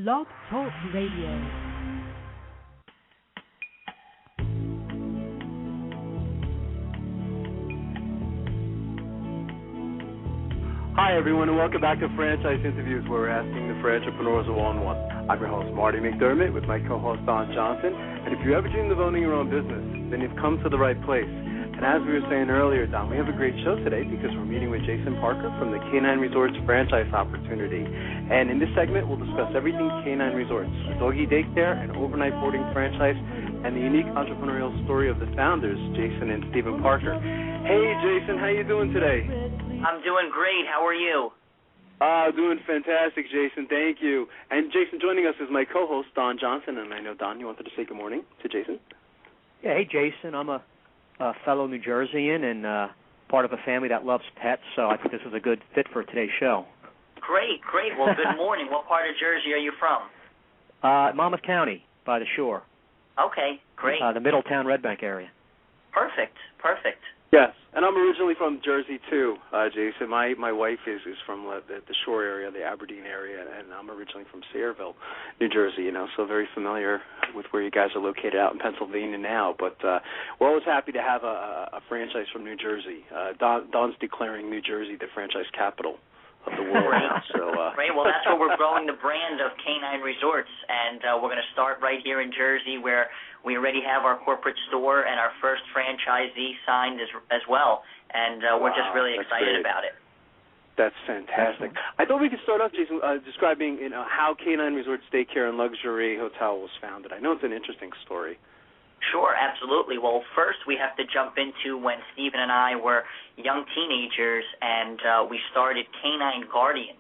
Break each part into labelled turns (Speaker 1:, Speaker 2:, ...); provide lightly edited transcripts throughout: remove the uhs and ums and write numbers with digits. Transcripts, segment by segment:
Speaker 1: Blog Talk Radio.
Speaker 2: Hi, everyone, and welcome back to Franchise Interviews, where we're asking the entrepreneurs one-on-one. I'm your host, Marty McDermott, with my co-host, Don Johnson. And if you ever dreamed of owning your own business, then you've come to the right place. And as we were saying earlier, Don, we have a great show today because we're meeting with Jason Parker from the Canine Resorts franchise opportunity. And in this segment, we'll discuss everything Canine Resorts, a doggie daycare and overnight boarding franchise, and the unique entrepreneurial story of the founders, Jason and Stephen Parker. Hey, Jason, how you doing today?
Speaker 3: I'm doing great. How are you?
Speaker 2: Doing fantastic, Jason. Thank you. And Jason, joining us is my co-host, Don Johnson. And I know, Don, you wanted to say good morning to Jason?
Speaker 4: Yeah, hey, Jason. I'm a fellow New Jerseyan and part of a family that loves pets, so I think this is a good fit for today's show.
Speaker 3: Great. Well, good morning. What part of Jersey are you from?
Speaker 4: Monmouth County, by the shore.
Speaker 3: Okay, great.
Speaker 4: The Middletown, Red Bank area.
Speaker 3: Perfect.
Speaker 2: Yes, and I'm originally from Jersey, too, Jason. My wife is from the shore area, the Aberdeen area, and I'm originally from Sayreville, New Jersey, so very familiar with where you guys are located out in Pennsylvania now. But we're always happy to have a franchise from New Jersey. Don's declaring New Jersey the franchise capital of the world now. So,
Speaker 3: Great. Well, that's where we're growing the brand of Canine Resorts, and we're going to start right here in Jersey, where we already have our corporate store and our first franchisee signed as well, and we're just really excited about it.
Speaker 2: That's fantastic. I thought we could start off, Jason, describing how Canine Resorts Daycare and Luxury Hotel was founded. I know it's an interesting story.
Speaker 3: Sure, absolutely. Well, first we have to jump into when Stephen and I were young teenagers, and we started Canine Guardians,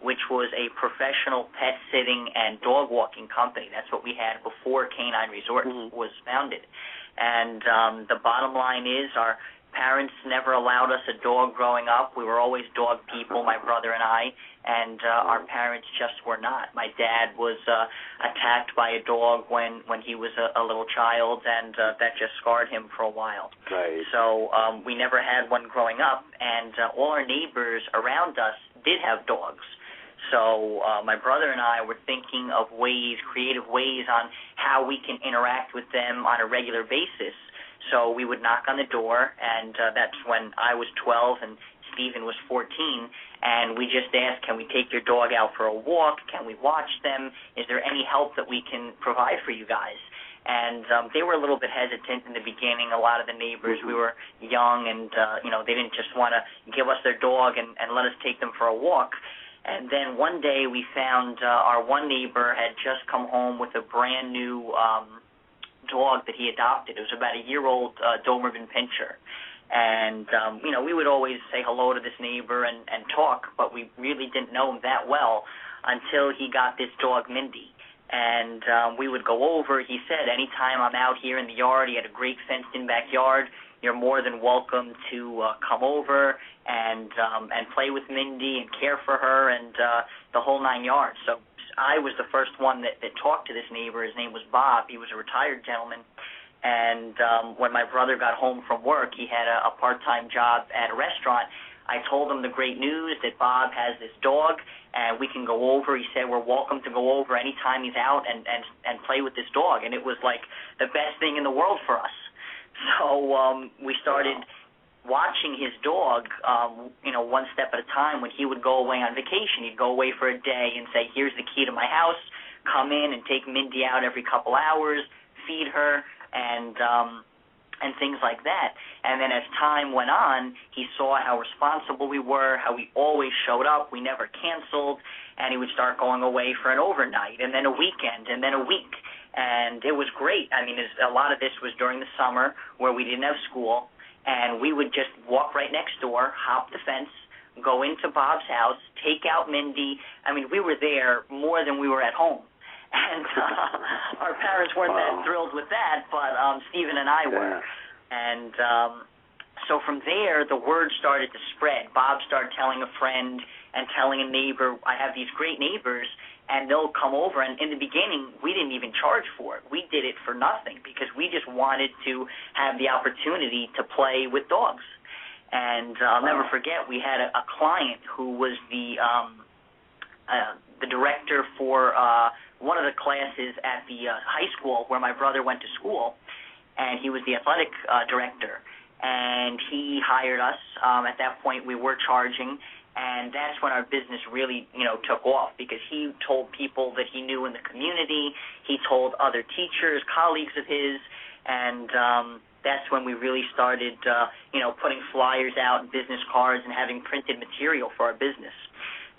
Speaker 3: which was a professional pet sitting and dog walking company. That's what we had before Canine Resorts was founded. And the bottom line is our parents never allowed us a dog growing up. We were always dog people, my brother and I, and our parents just were not. My dad was attacked by a dog when he was a little child, and that just scarred him for a while.
Speaker 2: Right.
Speaker 3: So we never had one growing up, and all our neighbors around us did have dogs. So my brother and I were thinking of creative ways on how we can interact with them on a regular basis. So we would knock on the door, and that's when I was 12 and Stephen was 14, and we just asked, can we take your dog out for a walk? Can we watch them? Is there any help that we can provide for you guys? And they were a little bit hesitant in the beginning. A lot of the neighbors, we were young, and they didn't just want to give us their dog and let us take them for a walk. And then one day we found our one neighbor had just come home with a brand new dog that he adopted. It was about a year-old Doberman Pinscher. And, we would always say hello to this neighbor and talk, but we really didn't know him that well until he got this dog, Mindy. And we would go over. He said, anytime I'm out here in the yard, he had a great fenced-in backyard, you're more than welcome to come over and play with Mindy and care for her and the whole 9 yards. So I was the first one that talked to this neighbor. His name was Bob. He was a retired gentleman. And when my brother got home from work, he had a part-time job at a restaurant. I told him the great news that Bob has this dog, and we can go over. He said we're welcome to go over anytime he's out and play with this dog. And it was like the best thing in the world for us. So we started watching his dog, one step at a time. When he would go away on vacation, he'd go away for a day and say, here's the key to my house, come in and take Mindy out every couple hours, feed her, and things like that. And then as time went on, he saw how responsible we were, how we always showed up, we never canceled, and he would start going away for an overnight, and then a weekend, and then a week. And it was great. I mean, a lot of this was during the summer where we didn't have school, and we would just walk right next door, hop the fence, go into Bob's house, take out Mindy. I mean, we were there more than we were at home. And our parents weren't that thrilled with that, but Stephen and I were. And so from there, the word started to spread. Bob started telling a friend and telling a neighbor. I have these great neighbors, and they'll come over. And in the beginning, we didn't even charge for it. We did it for nothing because we just wanted to have the opportunity to play with dogs. And I'll never forget, we had a client who was the the director for one of the classes at the high school where my brother went to school, and he was the athletic director. And he hired us. At that point, we were charging, and that's when our business really, took off, because he told people that he knew in the community. He told other teachers, colleagues of his, and that's when we really started, putting flyers out and business cards and having printed material for our business.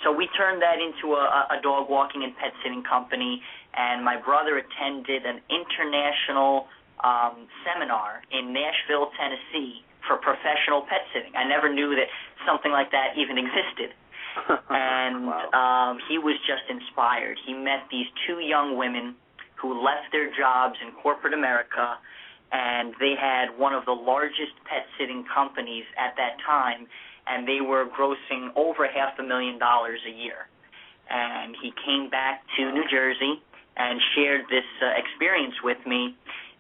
Speaker 3: So we turned that into a dog walking and pet sitting company, and my brother attended an international seminar in Nashville, Tennessee for professional pet sitting. I never knew that something like that even existed. And
Speaker 2: wow.
Speaker 3: He was just inspired. He met these two young women who left their jobs in corporate America, and they had one of the largest pet sitting companies at that time, and they were grossing over $500,000 a year. And he came back to New Jersey and shared this experience with me.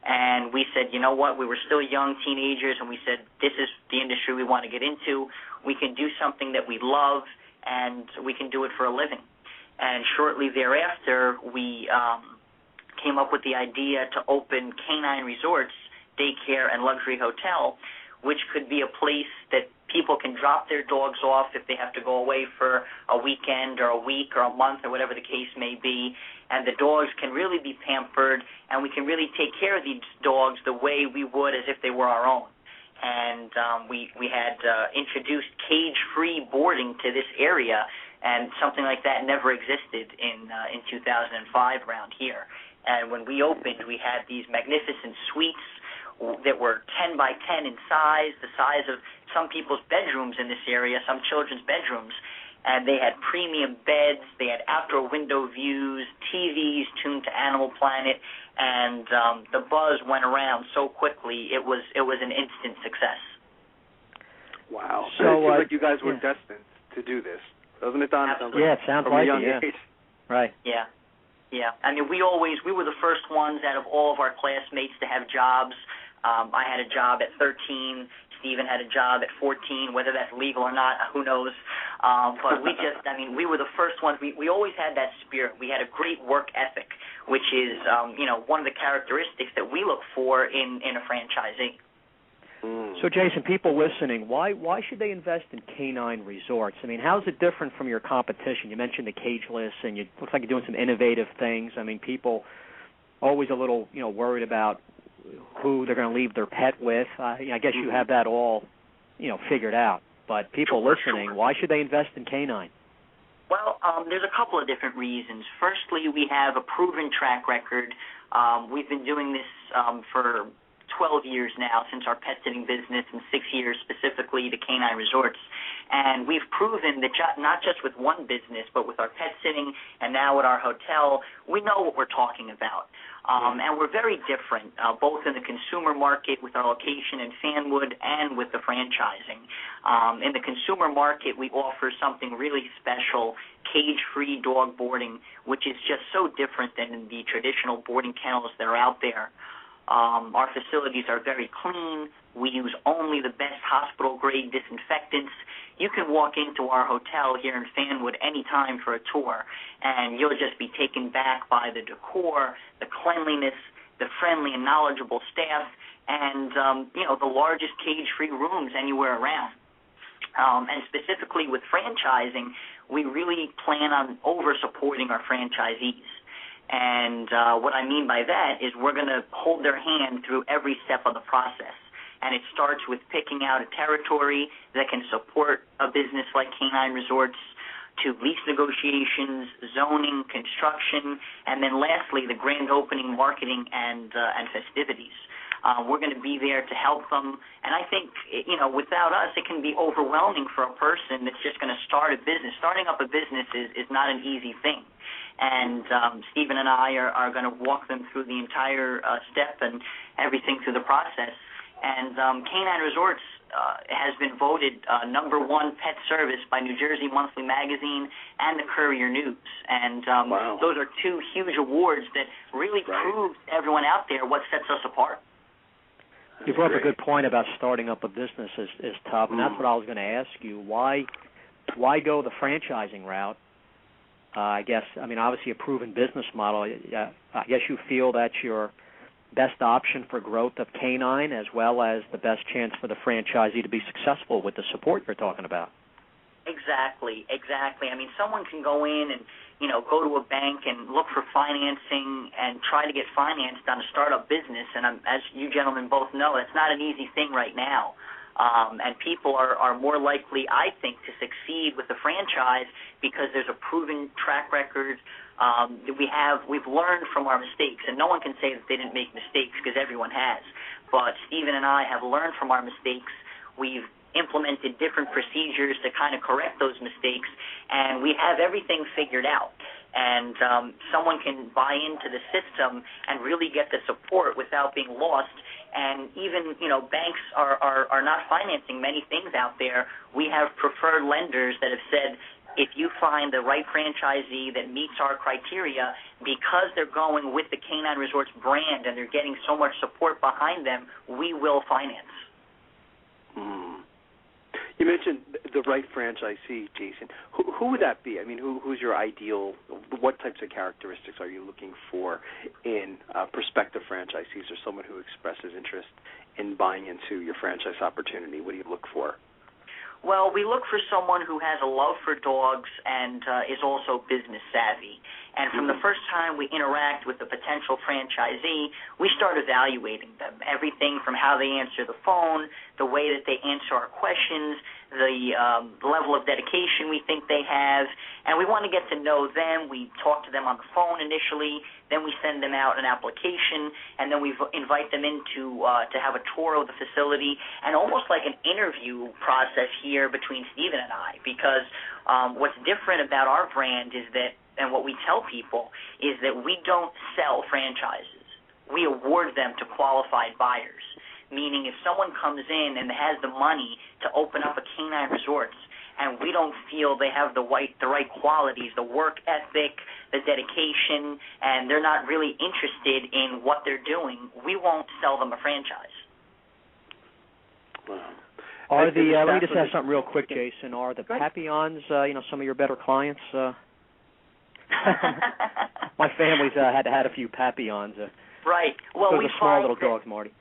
Speaker 3: And we said, you know what, we were still young teenagers, and we said, this is the industry we want to get into. We can do something that we love, and we can do it for a living. And shortly thereafter, we came up with the idea to open canine resorts, daycare, and luxury hotel, which could be a place that people can drop their dogs off if they have to go away for a weekend or a week or a month or whatever the case may be. And the dogs can really be pampered, and we can really take care of these dogs the way we would as if they were our own. And we had introduced cage-free boarding to this area, and something like that never existed in 2005 around here. And when we opened, we had these magnificent suites that were 10 by 10 in size, the size of some people's bedrooms in this area, some children's bedrooms. And they had premium beds, they had outdoor window views, TVs tuned to Animal Planet, and the buzz went around so quickly, it was an instant success.
Speaker 2: Wow. So, it seems like you guys were destined to do this, doesn't it, Don?
Speaker 3: Absolutely.
Speaker 4: Yeah, it sounds like it, yeah.
Speaker 2: Age.
Speaker 4: Right.
Speaker 3: Yeah. I mean, we were the first ones out of all of our classmates to have jobs. I had a job at 13. Stephen had a job at 14. Whether that's legal or not, who knows? But we were the first ones. We always had that spirit. We had a great work ethic, which is, one of the characteristics that we look for in a franchisee.
Speaker 4: So, Jason, people listening, why should they invest in canine resorts? I mean, how is it different from your competition? You mentioned the cageless, and it looks like you're doing some innovative things. I mean, people always a little, worried about who they're going to leave their pet with. I guess you have that all, figured out. But people listening, why should they invest in canine?
Speaker 3: Well, there's a couple of different reasons. Firstly, we have a proven track record. We've been doing this for 12 years now, since our pet sitting business, and 6 years specifically to canine resorts. And we've proven that not just with one business, but with our pet sitting and now at our hotel, we know what we're talking about. And we're very different, both in the consumer market with our location in Fanwood and with the franchising. In the consumer market, we offer something really special, cage-free dog boarding, which is just so different than the traditional boarding kennels that are out there. Our facilities are very clean. We use only the best hospital-grade disinfectants. You can walk into our hotel here in Fanwood any time for a tour, and you'll just be taken back by the decor, the cleanliness, the friendly and knowledgeable staff, and the largest cage-free rooms anywhere around. And specifically with franchising, we really plan on over-supporting our franchisees. And what I mean by that is we're going to hold their hand through every step of the process. And it starts with picking out a territory that can support a business like Canine Resorts, to lease negotiations, zoning, construction, and then lastly, the grand opening, marketing, and festivities. We're going to be there to help them. And I think, without us, it can be overwhelming for a person that's just going to start a business. Starting up a business is not an easy thing. And Stephen and I are going to walk them through the entire step and everything through the process. And Canine Resorts has been voted #1 pet service by New Jersey Monthly Magazine and the Courier News. And those are two huge awards that really prove to everyone out there what sets us apart.
Speaker 4: You brought up a good point about starting up a business is tough, and that's what I was going to ask you. Why go the franchising route I guess, I mean, obviously a proven business model. I guess you feel that's your best option for growth of Canine, as well as the best chance for the franchisee to be successful with the support you're talking about.
Speaker 3: Exactly. I mean, someone can go in and, go to a bank and look for financing and try to get financed on a startup business. And as you gentlemen both know, it's not an easy thing right now. And people are more likely, I think, to succeed with the franchise because there's a proven track record. We've learned from our mistakes, and no one can say that they didn't make mistakes because everyone has. But Stephen and I have learned from our mistakes. We've implemented different procedures to kind of correct those mistakes, and we have everything figured out. And someone can buy into the system and really get the support without being lost. And even, banks are not financing many things out there. We have preferred lenders that have said, if you find the right franchisee that meets our criteria, because they're going with the Canine Resorts brand and they're getting so much support behind them, we will finance.
Speaker 2: You mentioned the right franchisee, Jason. Who would that be? I mean, who's your ideal? What types of characteristics are you looking for in prospective franchisees or someone who expresses interest in buying into your franchise opportunity? What do you look for?
Speaker 3: Well, we look for someone who has a love for dogs and is also business savvy. And from the first time we interact with the potential franchisee, we start evaluating them. Everything from how they answer the phone, the way that they answer our questions, the level of dedication we think they have. And we want to get to know them. We talk to them on the phone initially. Then we send them out an application, and then we invite them in to have a tour of the facility, and almost like an interview process here between Stephen and I, because what's different about our brand is that, and what we tell people, is that we don't sell franchises. We award them to qualified buyers, meaning if someone comes in and has the money to open up a Canine Resorts, and we don't feel they have the right qualities, the work ethic, the dedication, and they're not really interested in what they're doing, we won't sell them a franchise.
Speaker 4: Let me just ask something real quick, Jason. Are the Papillons, some of your better clients? My family's had a few Papillons.
Speaker 3: Right. Well,
Speaker 4: those are small little dogs, Marty.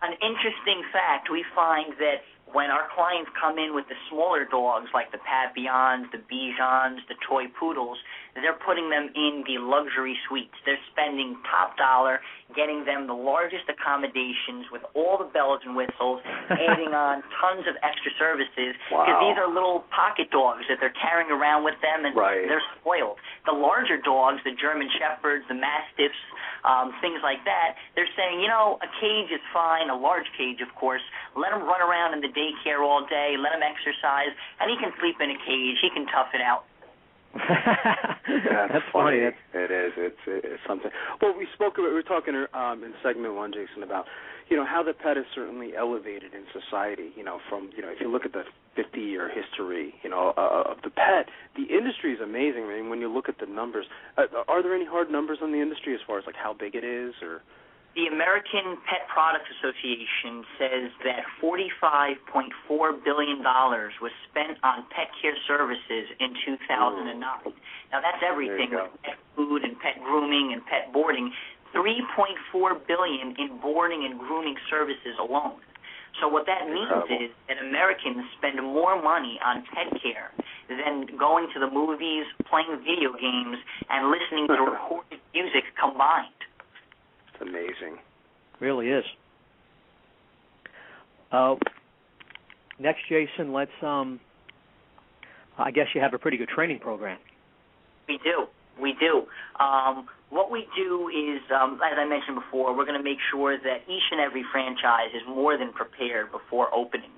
Speaker 3: An interesting fact, we find that when our clients come in with the smaller dogs, like the Papillons, the Bijans, the toy poodles, they're putting them in the luxury suites. They're spending top dollar, getting them the largest accommodations with all the bells and whistles, adding on tons of extra services, because these are little pocket dogs that they're carrying around with them, and they're spoiled. The larger dogs, the German Shepherds, the Mastiffs, things like that, they're saying, a cage is fine, a large cage, of course. Let him run around in the daycare all day, let him exercise, and he can sleep in a cage. He can tough it out.
Speaker 2: That's funny. It is. It's something. Well, we were talking in segment one, Jason, about how the pet is certainly elevated in society. From if you look at the 50-year history, of the pet, the industry is amazing. I mean, when you look at the numbers, are there any hard numbers on the industry as far as like how big it is, or?
Speaker 3: The American Pet Products Association says that $45.4 billion was spent on pet care services in 2009. Now, that's everything, with pet food and pet grooming and pet boarding. $3.4 billion in boarding and grooming services alone. So what that means is that Americans spend more money on pet care than going to the movies, playing video games, and listening to recorded music combined.
Speaker 2: It's amazing.
Speaker 4: Really is. Next, Jason, let's, I guess you have a pretty good training program.
Speaker 3: We do. What we do is, as I mentioned before, we're going to make sure that each and every franchise is more than prepared before opening.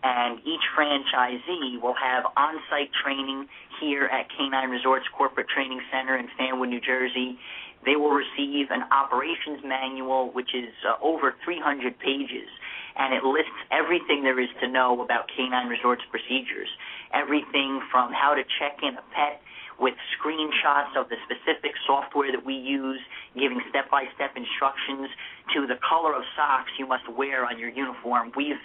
Speaker 3: And each franchisee will have on-site training here at Canine Resorts Corporate Training Center in Fanwood, New Jersey. They will receive an operations manual, which is over 300 pages, and it lists everything there is to know about Canine Resorts procedures, everything from how to check in a pet with screenshots of the specific software that we use, giving step-by-step instructions, to the color of socks you must wear on your uniform. We've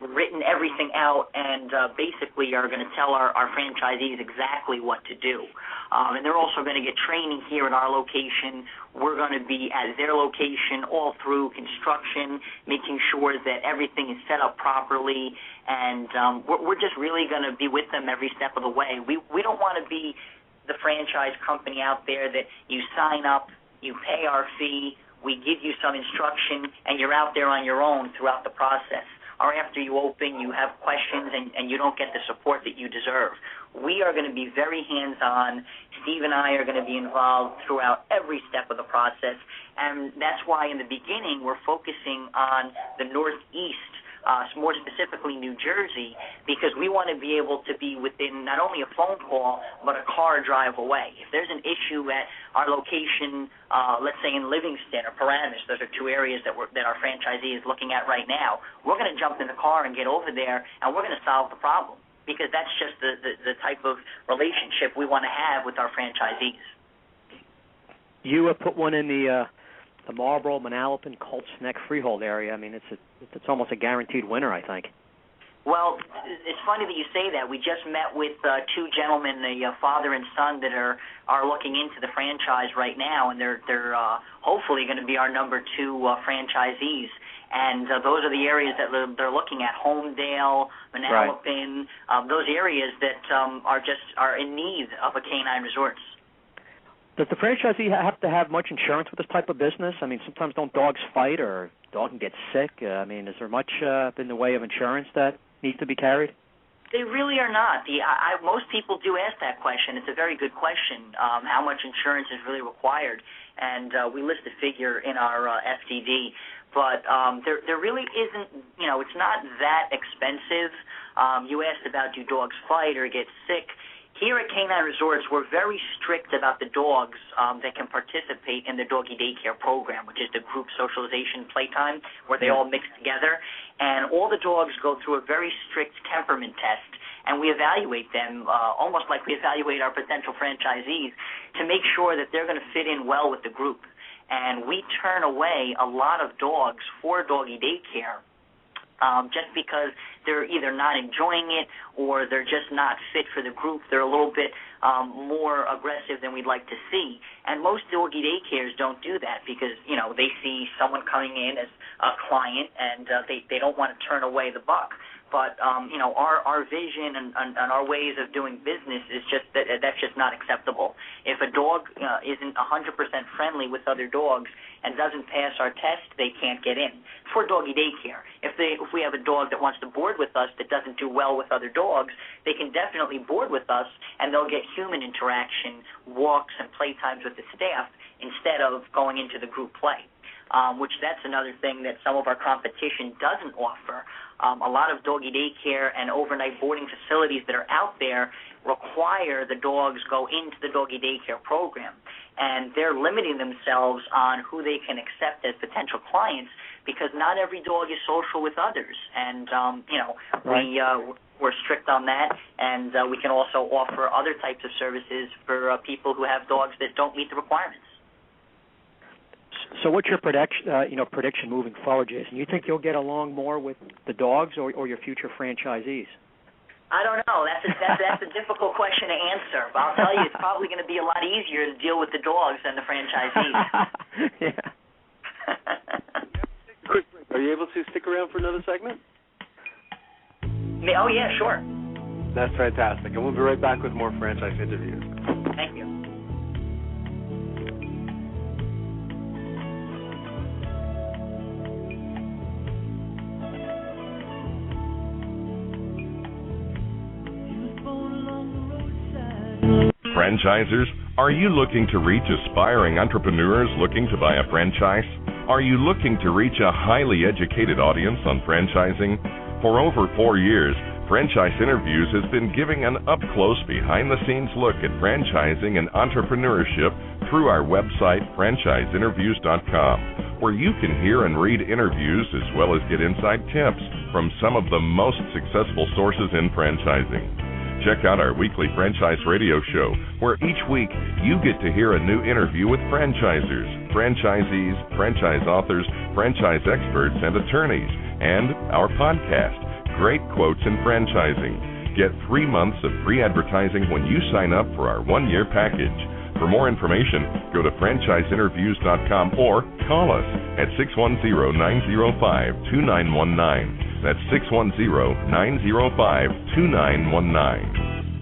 Speaker 3: written everything out and basically are going to tell our franchisees exactly what to do. And they're also going to get training here at our location. We're going to be at their location all through construction, making sure that everything is set up properly, and we're just really going to be with them every step of the way. We don't want to be the franchise company out there that you sign up, you pay our fee, we give you some instruction, and you're out there on your own throughout the process. Or after you open, you have questions and you don't get the support that you deserve. We are going to be very hands-on. Steve and I are going to be involved throughout every step of the process, and that's why in the beginning we're focusing on the Northeast, more specifically New Jersey, because we want to be able to be within not only a phone call but a car drive away. If there's an issue at our location, let's say in Livingston or Paramus, those are two areas that our franchisee is looking at right now, we're going to jump in the car and get over there, and we're going to solve the problem, because that's just the type of relationship we want to have with our franchisees.
Speaker 4: You put one in the Marlboro, Manalapan, Colts Neck, Freehold area. I mean, it's almost a guaranteed winner, I think.
Speaker 3: Well, it's funny that you say that. We just met with two gentlemen, a father and son, that are looking into the franchise right now, and they're hopefully going to be our number 2 franchisees. And those are the areas that they're looking at: Homedale, Manalapan, right. Those areas that are in need of a canine resorts.
Speaker 4: Does the franchisee have to have much insurance with this type of business? I mean, sometimes don't dogs fight or a dog can get sick? I mean, is there much in the way of insurance that needs to be carried?
Speaker 3: They really are not. Most people do ask that question. It's a very good question, how much insurance is really required. And we list a figure in our FDD. But there really isn't, it's not that expensive. You asked about do dogs fight or get sick. Here at Canine Resorts, we're very strict about the dogs that can participate in the doggie daycare program, which is the group socialization playtime where they all mix together. And all the dogs go through a very strict temperament test, and we evaluate them almost like we evaluate our potential franchisees to make sure that they're going to fit in well with the group. And we turn away a lot of dogs for doggie daycare just because they're either not enjoying it or they're just not fit for the group. They're a little bit more aggressive than we'd like to see. And most doggie daycares don't do that because, they see someone coming in as a client and they don't want to turn away the buck. But, our vision and our ways of doing business is just that's just not acceptable. If a dog isn't 100% friendly with other dogs and doesn't pass our test, they can't get in. For doggie daycare, if we have a dog that wants to board with us that doesn't do well with other dogs, they can definitely board with us and they'll get human interaction, walks, and playtimes with the staff instead of going into the group play. Which that's another thing that some of our competition doesn't offer. A lot of doggie daycare and overnight boarding facilities that are out there require the dogs go into the doggie daycare program, and they're limiting themselves on who they can accept as potential clients because not every dog is social with others, and we're strict on that, and we can also offer other types of services for people who have dogs that don't meet the requirements.
Speaker 4: So what's your prediction moving forward, Jason? You think you'll get along more with the dogs or your future franchisees?
Speaker 3: I don't know. That's a difficult question to answer. But I'll tell you, it's probably going to be a lot easier to deal with the dogs than the franchisees.
Speaker 4: Yeah.
Speaker 2: Quick break. Are you able to stick around for another segment?
Speaker 3: Oh, yeah, sure.
Speaker 2: That's fantastic. And we'll be right back with more franchise interviews.
Speaker 3: Thank you.
Speaker 1: Franchisers, are you looking to reach aspiring entrepreneurs looking to buy a franchise? Are you looking to reach a highly educated audience on franchising? For over 4 years, Franchise Interviews has been giving an up-close, behind-the-scenes look at franchising and entrepreneurship through our website, franchiseinterviews.com, where you can hear and read interviews as well as get inside tips from some of the most successful sources in franchising. Check out our weekly franchise radio show, where each week you get to hear a new interview with franchisers, franchisees, franchise authors, franchise experts, and attorneys, and our podcast, great quotes in franchising. Get 3 months of free advertising when you sign up for our 1-year package. For more information, go to franchiseinterviews.com or call us at 610-905-2919. That's 610-905-2919.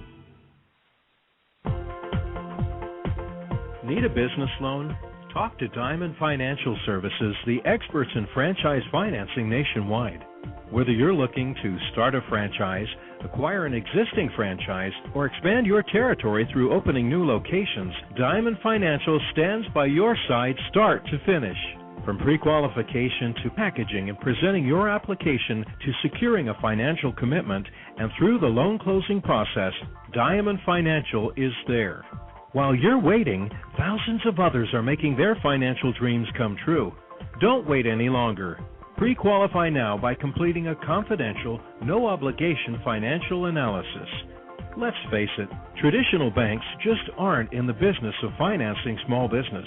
Speaker 5: Need a business loan? Talk to Diamond Financial Services, the experts in franchise financing nationwide. Whether you're looking to start a franchise, acquire an existing franchise, or expand your territory through opening new locations, Diamond Financial stands by your side start to finish. From pre-qualification to packaging and presenting your application to securing a financial commitment and through the loan closing process, Diamond Financial is there. While you're waiting, thousands of others are making their financial dreams come true. Don't wait any longer. Pre-qualify now by completing a confidential, no-obligation financial analysis. Let's face it, traditional banks just aren't in the business of financing small business.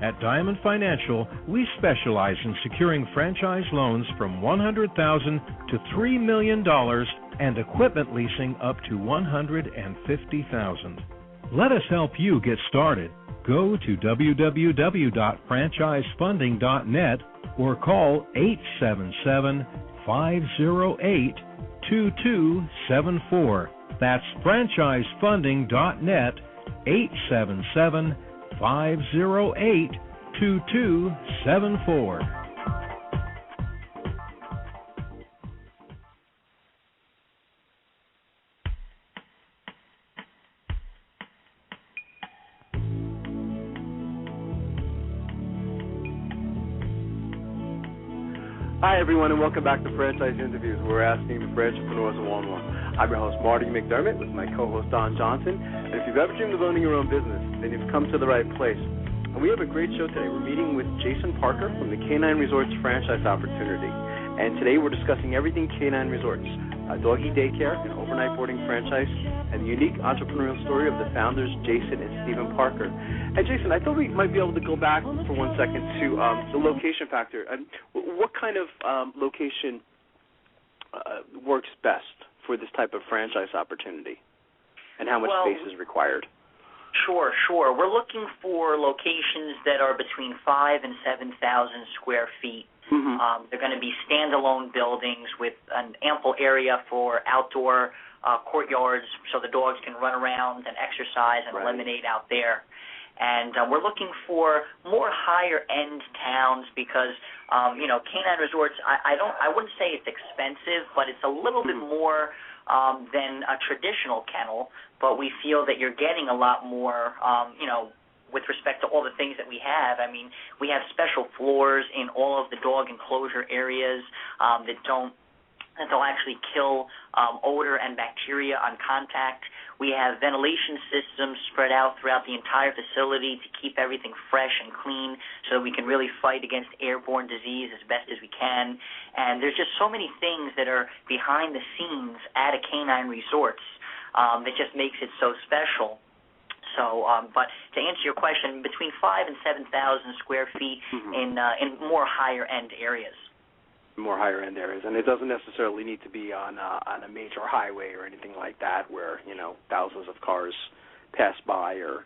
Speaker 5: At Diamond Financial, we specialize in securing franchise loans from $100,000 to $3 million and equipment leasing up to $150,000. Let us help you get started. Go to www.franchisefunding.net or call 877-508-2274. That's franchisefunding.net, 877-508-2274.
Speaker 2: Hi, everyone, and welcome back to Franchise Interviews. We're asking the entrepreneurs one-on-one. I'm your host, Marty McDermott, with my co-host, Don Johnson. And if you've ever dreamed of owning your own business, then you've come to the right place. And we have a great show today. We're meeting with Jason Parker from the Canine Resorts franchise opportunity. And today we're discussing everything Canine Resorts, a doggie daycare, an overnight boarding franchise, and the unique entrepreneurial story of the founders, Jason and Stephen Parker. And Jason, I thought we might be able to go back for 1 second to the location factor. What kind of location works best for this type of franchise opportunity, and how much space is required?
Speaker 3: Sure. We're looking for locations that are between 5,000 and 7,000 square feet. Mm-hmm. They're going to be standalone buildings with an ample area for outdoor courtyards so the dogs can run around and exercise and eliminate out there. And we're looking for more higher-end towns because, Canine Resorts, I wouldn't say it's expensive, but it's a little bit more than a traditional kennel, but we feel that you're getting a lot more, with respect to all the things that we have. I mean, we have special floors in all of the dog enclosure areas that'll actually kill odor and bacteria on contact. We have ventilation systems spread out throughout the entire facility to keep everything fresh and clean so that we can really fight against airborne disease as best as we can. And there's just so many things that are behind the scenes at a Canine Resorts that just makes it so special. So, but to answer your question, between 5,000 and 7,000 square feet in more higher-end areas.
Speaker 2: More higher-end areas, and it doesn't necessarily need to be on a major highway or anything like that where, thousands of cars pass by or...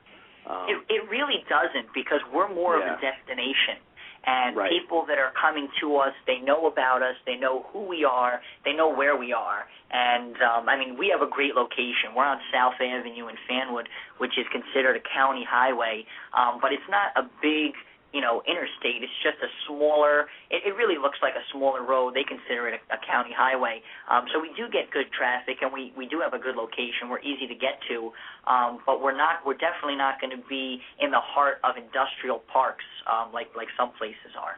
Speaker 3: It really doesn't, because we're more of a destination. And people that are coming to us, they know about us, they know who we are, they know where we are. And, we have a great location. We're on South Avenue in Fanwood, which is considered a county highway, but it's not a big... interstate. It's just a smaller, it really looks like a smaller road. They consider it a county highway. So we do get good traffic, and we do have a good location. We're easy to get to, but we're definitely not going to be in the heart of industrial parks like some places are.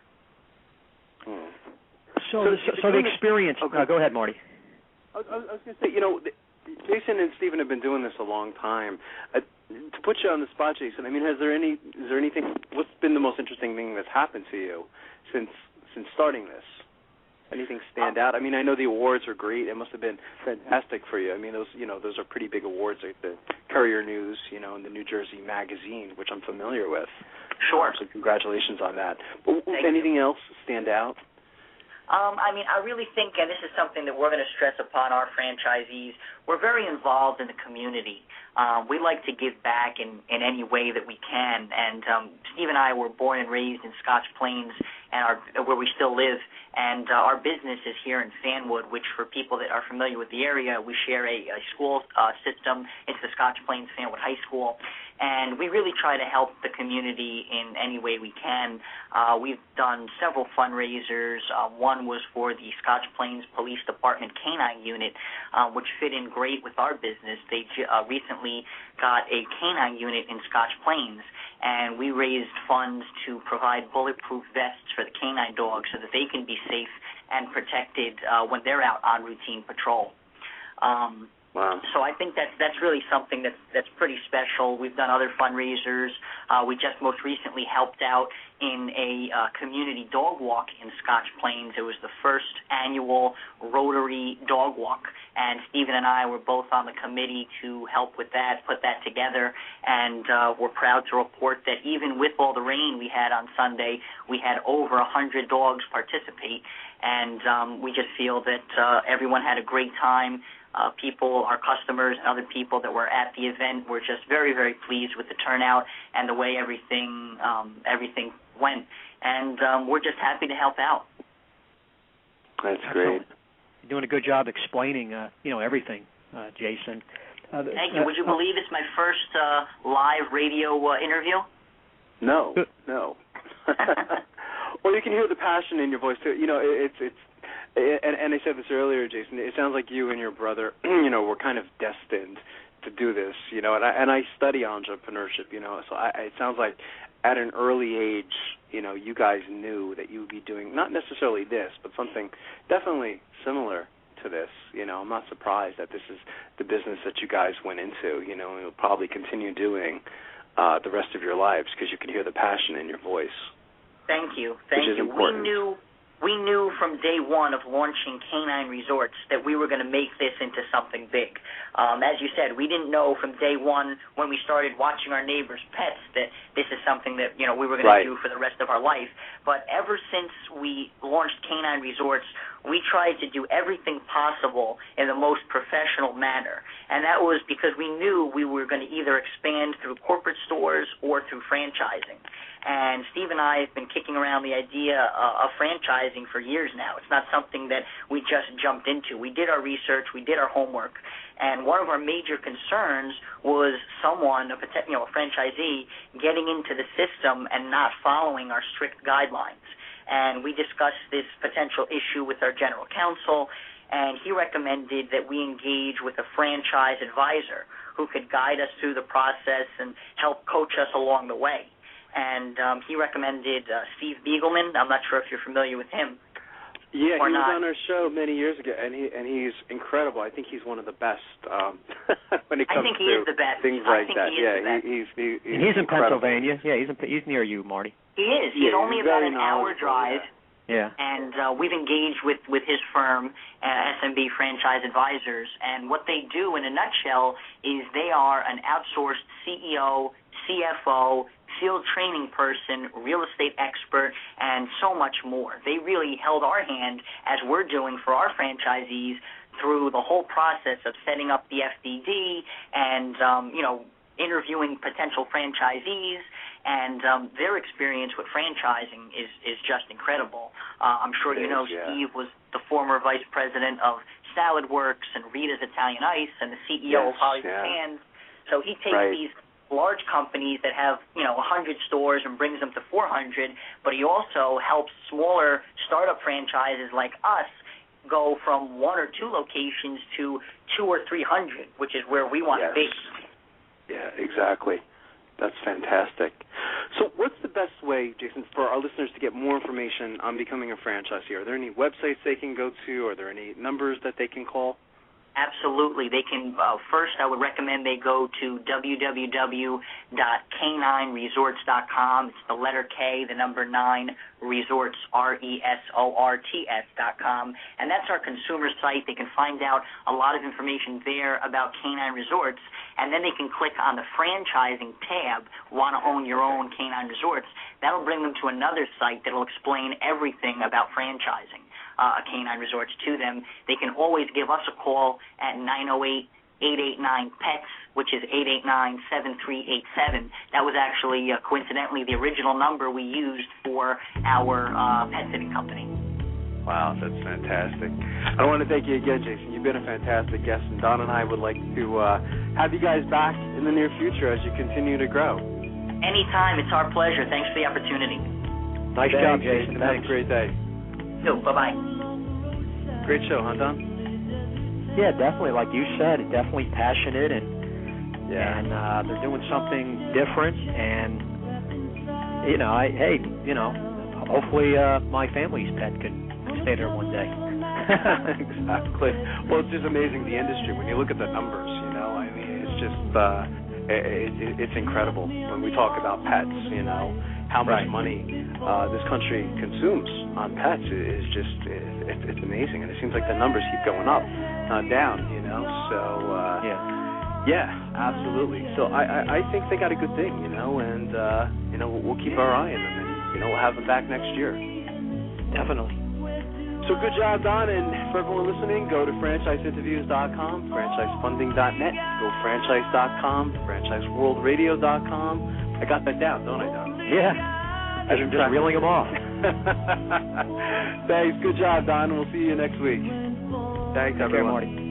Speaker 4: So the experience, go ahead, Marty.
Speaker 2: I was going to say, Jason and Stephen have been doing this a long time. To put you on the spot, Jason, is there anything? What's been the most interesting thing that's happened to you since starting this? Anything stand out? I know the awards are great. It must have been fantastic for you. Those are pretty big awards, like the Courier News, and the New Jersey Magazine, which I'm familiar with.
Speaker 3: Sure.
Speaker 2: So congratulations on that. But anything else stand out?
Speaker 3: I really think, and this is something that we're going to stress upon our franchisees, we're very involved in the community. We like to give back in any way that we can. And Steve and I were born and raised in Scotch Plains, and where we still live. And our business is here in Fanwood, which for people that are familiar with the area, we share a school system. It's the Scotch Plains Fanwood High School. And we really try to help the community in any way we can. We've done several fundraisers. One was for the Scotch Plains Police Department Canine Unit, which fit in great with our business. They recently got a canine unit in Scotch Plains, and we raised funds to provide bulletproof vests for the canine dogs so that they can be safe and protected when they're out on routine patrol.
Speaker 2: Wow.
Speaker 3: So I think that's really something that's pretty special. We've done other fundraisers. We just most recently helped out in a community dog walk in Scotch Plains. It was the first annual Rotary dog walk, and Stephen and I were both on the committee to help with that, put that together, and we're proud to report that even with all the rain we had on Sunday, we had over 100 dogs participate, and we just feel that everyone had a great time. People, our customers, and other people that were at the event were just very, very pleased with the turnout and the way everything went. And we're just happy to help out.
Speaker 2: That's great.
Speaker 4: You're doing a good job explaining, everything, Jason.
Speaker 3: Thank you. Would you believe it's my first live radio interview?
Speaker 2: No. Well, you can hear the passion in your voice too. It's. And I said this earlier, Jason, it sounds like you and your brother, were kind of destined to do this, and I study entrepreneurship, so it sounds like at an early age, you guys knew that you would be doing not necessarily this, but something definitely similar to this. I'm not surprised that this is the business that you guys went into, and you'll probably continue doing the rest of your lives because you can hear the passion in your voice.
Speaker 3: Thank you.
Speaker 2: Which is important.
Speaker 3: We knew from day one of launching Canine Resorts that we were going to make this into something big. As you said, we didn't know from day one when we started watching our neighbors' pets that this is something that we were going to do for the rest of our life. But ever since we launched Canine Resorts, we tried to do everything possible in the most professional manner. And that was because we knew we were going to either expand through corporate stores or through franchising. And Steve and I have been kicking around the idea of franchising for years now. It's not something that we just jumped into. We did our research. We did our homework. And one of our major concerns was someone, a franchisee, getting into the system and not following our strict guidelines. And we discussed this potential issue with our general counsel, and he recommended that we engage with a franchise advisor who could guide us through the process and help coach us along the way. And he recommended Steve Beagleman. I'm not sure if you're familiar with him.
Speaker 2: Yeah, he was
Speaker 3: not.
Speaker 2: on our show many years ago, and he's incredible. I think he's one of the best when it comes to things like that. He's
Speaker 4: in Pennsylvania. Yeah, he's near you, Marty.
Speaker 3: He is. He's only about an hour drive.
Speaker 4: Yeah.
Speaker 3: And we've engaged with his firm, SMB Franchise Advisors, and what they do in a nutshell is they are an outsourced CEO, CFO, field training person, real estate expert, and so much more. They really held our hand as we're doing for our franchisees through the whole process of setting up the FDD and, interviewing potential franchisees, and their experience with franchising is just incredible. I'm sure Steve was the former vice president of Salad Works and Rita's Italian Ice and the CEO of Holly's Hands. So he takes these large companies that have 100 stores and brings them to 400, but he also helps smaller startup franchises like us go from 1 or 2 locations to 200 or 300, which is where we want to be.
Speaker 2: Yeah, exactly. That's fantastic. So what's the best way, Jason, for our listeners to get more information on becoming a franchisee? Are there any websites they can go to? Are there any numbers that they can call?
Speaker 3: Absolutely. They can, first I would recommend they go to www.canineresorts.com. It's the letter K, the number 9, resorts, resorts.com. And that's our consumer site. They can find out a lot of information there about Canine Resorts. And then they can click on the franchising tab, want to own your own Canine Resorts. That'll bring them to another site that'll explain everything about franchising. canine resorts to them, they can always give us a call at 908-889-PETS, which is 889-7387. That was actually, coincidentally, the original number we used for our pet sitting company.
Speaker 2: Wow, that's fantastic. I want to thank you again, Jason. You've been a fantastic guest, and Don and I would like to have you guys back in the near future as you continue to grow.
Speaker 3: Anytime. It's our pleasure. Thanks for the opportunity.
Speaker 4: Nice job, Jason.
Speaker 2: Have a great day.
Speaker 3: Bye-bye.
Speaker 2: Great show, huh, Don?
Speaker 4: Yeah, definitely. Like you said, definitely passionate, and they're doing something different. And hopefully my family's pet could stay there one day.
Speaker 2: Exactly. Well, it's just amazing, the industry. When you look at the numbers, I mean, it's just it's incredible when we talk about pets. How much money this country consumes on pets is just it's amazing, and it seems like the numbers keep going up, not down. So yeah, absolutely. So I think they got a good thing, and we'll keep our eye on them, and we'll have them back next year.
Speaker 4: Definitely.
Speaker 2: So good job, Don, and for everyone listening, go to franchiseinterviews.com, franchisefunding.net, go franchise.com, franchiseworldradio.com. I got that down, don't I, Don?
Speaker 4: Yeah. Just reeling them off.
Speaker 2: Thanks. Good job, Don. We'll see you next week. Thanks, everyone.
Speaker 4: Take care, Marty.